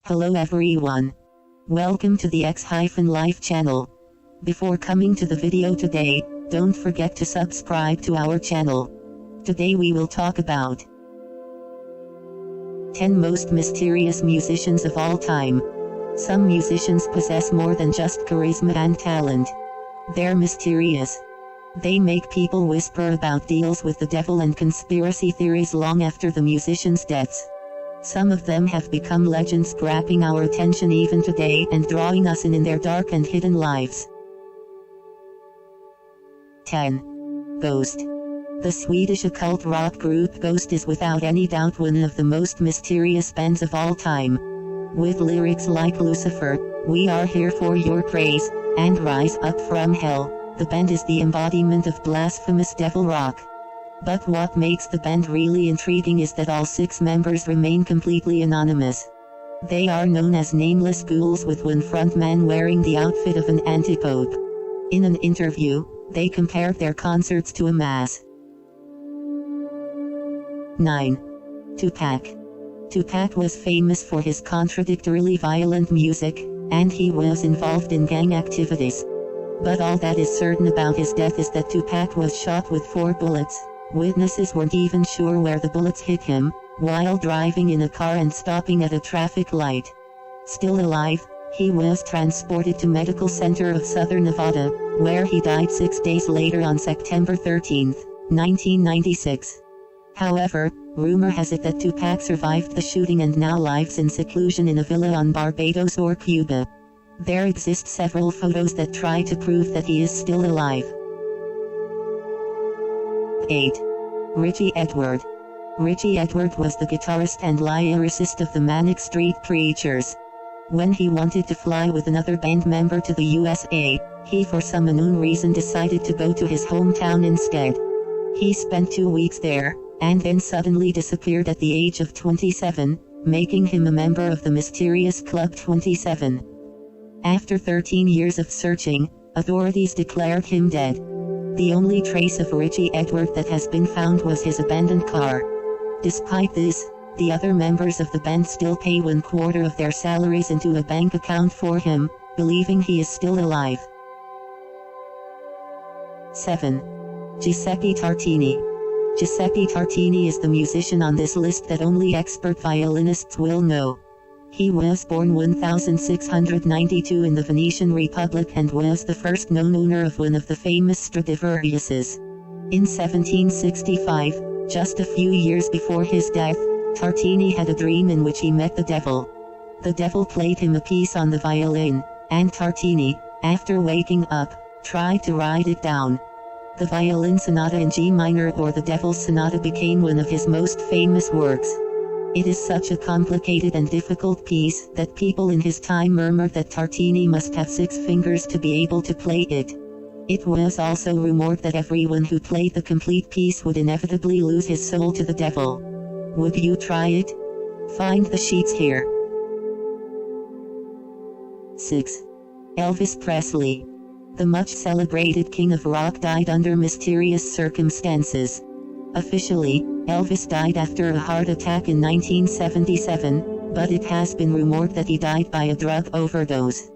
Hello everyone. Welcome to the X-Life channel. Before coming to the video today, don't forget to subscribe to our channel. Today we will talk about 10 most mysterious musicians of all time. Some musicians possess more than just charisma and talent. They're mysterious. They make people whisper about deals with the devil and conspiracy theories long after the musicians' deaths. Some of them have become legends, grabbing our attention even today and drawing us in their dark and hidden lives. 10. Ghost. The Swedish occult rock group Ghost is without any doubt one of the most mysterious bands of all time. With lyrics like Lucifer, we are here for your praise, and Rise Up From Hell, the band is the embodiment of blasphemous devil rock. But what makes the band really intriguing is that all 6 members remain completely anonymous. They are known as nameless ghouls, with one frontman wearing the outfit of an antipope. In an interview, they compared their concerts to a mass. 9. Tupac. Tupac was famous for his contradictorily violent music, and he was involved in gang activities. But all that is certain about his death is that Tupac was shot with 4 bullets. Witnesses weren't even sure where the bullets hit him, while driving in a car and stopping at a traffic light. Still alive, he was transported to Medical Center of Southern Nevada, where he died 6 days later on September 13, 1996. However, rumor has it that Tupac survived the shooting and now lives in seclusion in a villa on Barbados or Cuba. There exist several photos that try to prove that he is still alive. 8. Richie Edward. Richie Edward was the guitarist and lyricist of the Manic Street Preachers. When he wanted to fly with another band member to the USA, he for some unknown reason decided to go to his hometown instead. He spent 2 weeks there, and then suddenly disappeared at the age of 27, making him a member of the mysterious Club 27. After 13 years of searching, authorities declared him dead. The only trace of Richie Edward that has been found was his abandoned car. Despite this, the other members of the band still pay 1/4 of their salaries into a bank account for him, believing he is still alive. 7. Giuseppe Tartini. Giuseppe Tartini is the musician on this list that only expert violinists will know. He was born 1692 in the Venetian Republic and was the first known owner of one of the famous Stradivariuses. In 1765, just a few years before his death, Tartini had a dream in which he met the devil. The devil played him a piece on the violin, and Tartini, after waking up, tried to write it down. The Violin Sonata in G minor, or the Devil's Sonata, became one of his most famous works. It is such a complicated and difficult piece that people in his time murmured that Tartini must have 6 fingers to be able to play it. It was also rumored that everyone who played the complete piece would inevitably lose his soul to the devil. Would you try it? Find the sheets here. 6. Elvis Presley. The much celebrated king of rock died under mysterious circumstances. Officially, Elvis died after a heart attack in 1977, but it has been rumored that he died by a drug overdose.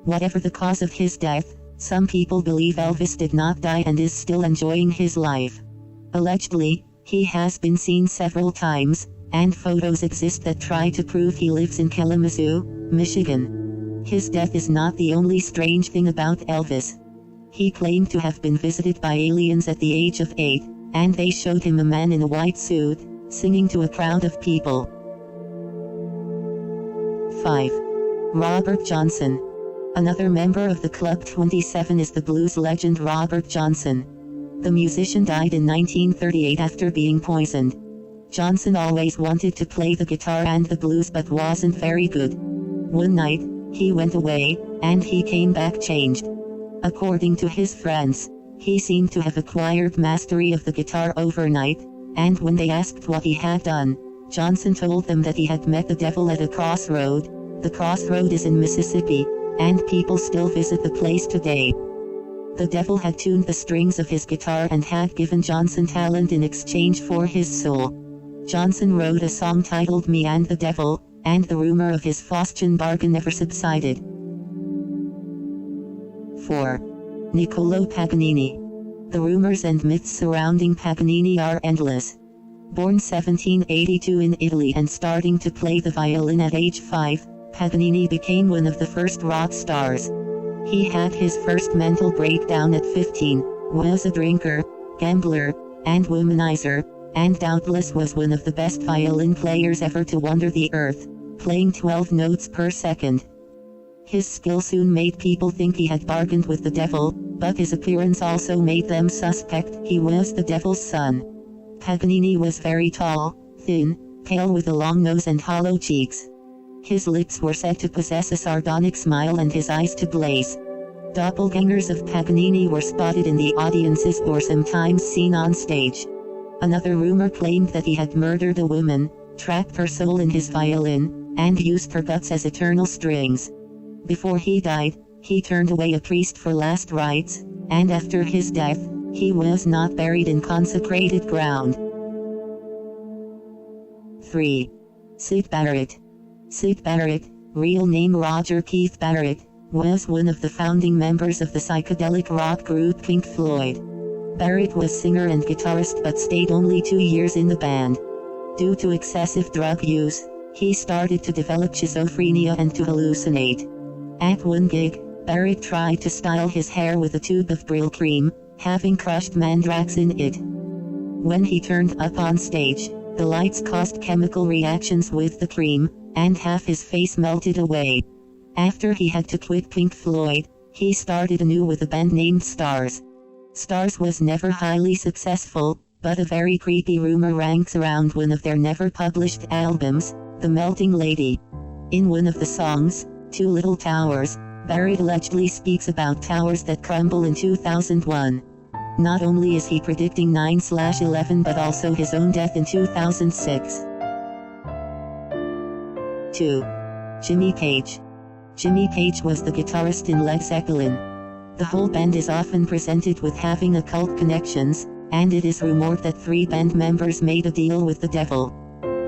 Whatever the cause of his death, some people believe Elvis did not die and is still enjoying his life. Allegedly, he has been seen several times, and photos exist that try to prove he lives in Kalamazoo, Michigan. His death is not the only strange thing about Elvis. He claimed to have been visited by aliens at the age of 8, and they showed him a man in a white suit, singing to a crowd of people. 5. Robert Johnson. Another member of the Club 27 is the blues legend Robert Johnson. The musician died in 1938 after being poisoned. Johnson always wanted to play the guitar and the blues but wasn't very good. One night, he went away, and he came back changed. According to his friends, he seemed to have acquired mastery of the guitar overnight, and when they asked what he had done, Johnson told them that he had met the devil at a crossroad. The crossroad is in Mississippi, and people still visit the place today. The devil had tuned the strings of his guitar and had given Johnson talent in exchange for his soul. Johnson wrote a song titled Me and the Devil, and the rumor of his Faustian bargain never subsided. 4. Niccolò Paganini. The rumors and myths surrounding Paganini are endless. Born 1782 in Italy and starting to play the violin at age 5, Paganini became one of the first rock stars. He had his first mental breakdown at 15, was a drinker, gambler, and womanizer, and doubtless was one of the best violin players ever to wander the earth, playing 12 notes per second. His skill soon made people think he had bargained with the devil, but his appearance also made them suspect he was the devil's son. Paganini was very tall, thin, pale with a long nose and hollow cheeks. His lips were said to possess a sardonic smile and his eyes to blaze. Doppelgangers of Paganini were spotted in the audiences or sometimes seen on stage. Another rumor claimed that he had murdered a woman, trapped her soul in his violin, and used her guts as eternal strings. Before he died, he turned away a priest for last rites, and after his death, he was not buried in consecrated ground. 3. Syd Barrett. Syd Barrett, real name Roger Keith Barrett, was one of the founding members of the psychedelic rock group Pink Floyd. Barrett was singer and guitarist but stayed only 2 years in the band. Due to excessive drug use, he started to develop schizophrenia and to hallucinate. At one gig, Barrett tried to style his hair with a tube of Brylcreem, having crushed mandrax in it. When he turned up on stage, the lights caused chemical reactions with the cream, and half his face melted away. After he had to quit Pink Floyd, he started anew with a band named Stars. Stars was never highly successful, but a very creepy rumor ranks around one of their never-published albums, The Melting Lady. In one of the songs, Two Little Towers, Barrett allegedly speaks about towers that crumble in 2001. Not only is he predicting 9/11 but also his own death in 2006. 2. Jimmy Page. Jimmy Page was the guitarist in Led Zeppelin. The whole band is often presented with having occult connections, and it is rumored that 3 band members made a deal with the devil.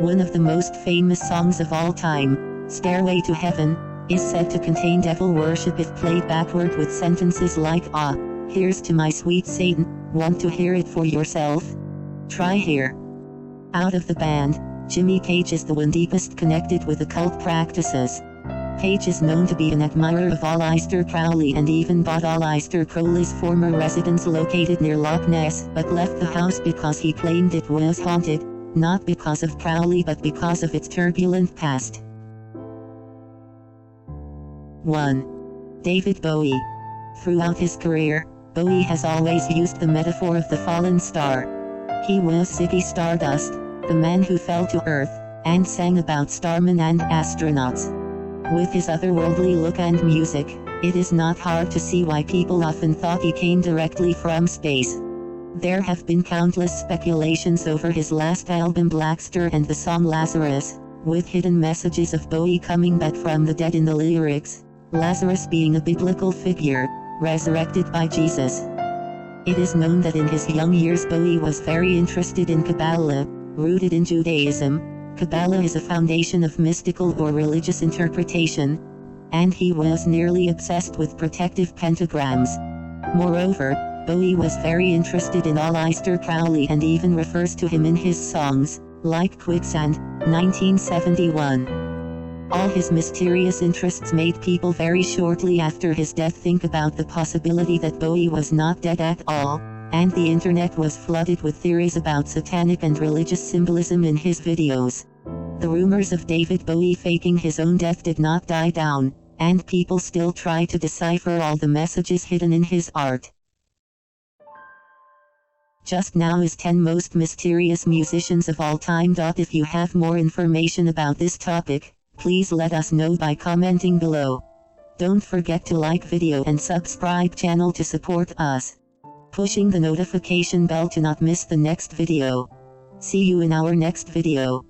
One of the most famous songs of all time, Stairway to Heaven, is said to contain devil worship if played backward with sentences like "Ah, here's to my sweet Satan, want to hear it for yourself? Try here." Out of the band, Jimmy Page is the one deepest connected with occult practices. Page is known to be an admirer of Aleister Crowley and even bought Aleister Crowley's former residence located near Loch Ness, but left the house because he claimed it was haunted, not because of Crowley but because of its turbulent past. 1. David Bowie. Throughout his career, Bowie has always used the metaphor of the fallen star. He was Ziggy Stardust, the man who fell to Earth, and sang about starmen and astronauts. With his otherworldly look and music, it is not hard to see why people often thought he came directly from space. There have been countless speculations over his last album Blackstar and the song Lazarus, with hidden messages of Bowie coming back from the dead in the lyrics, Lazarus being a biblical figure, resurrected by Jesus. It is known that in his young years Bowie was very interested in Kabbalah, rooted in Judaism. Kabbalah is a foundation of mystical or religious interpretation, and he was nearly obsessed with protective pentagrams. Moreover, Bowie was very interested in Aleister Crowley and even refers to him in his songs, like Quicksand, 1971. All his mysterious interests made people very shortly after his death think about the possibility that Bowie was not dead at all, and the internet was flooded with theories about satanic and religious symbolism in his videos. The rumors of David Bowie faking his own death did not die down, and people still try to decipher all the messages hidden in his art. Just now is 10 most mysterious musicians of all time. If you have more information about this topic, please let us know by commenting below. Don't forget to like video and subscribe channel to support us. Pushing the notification bell to not miss the next video. See you in our next video.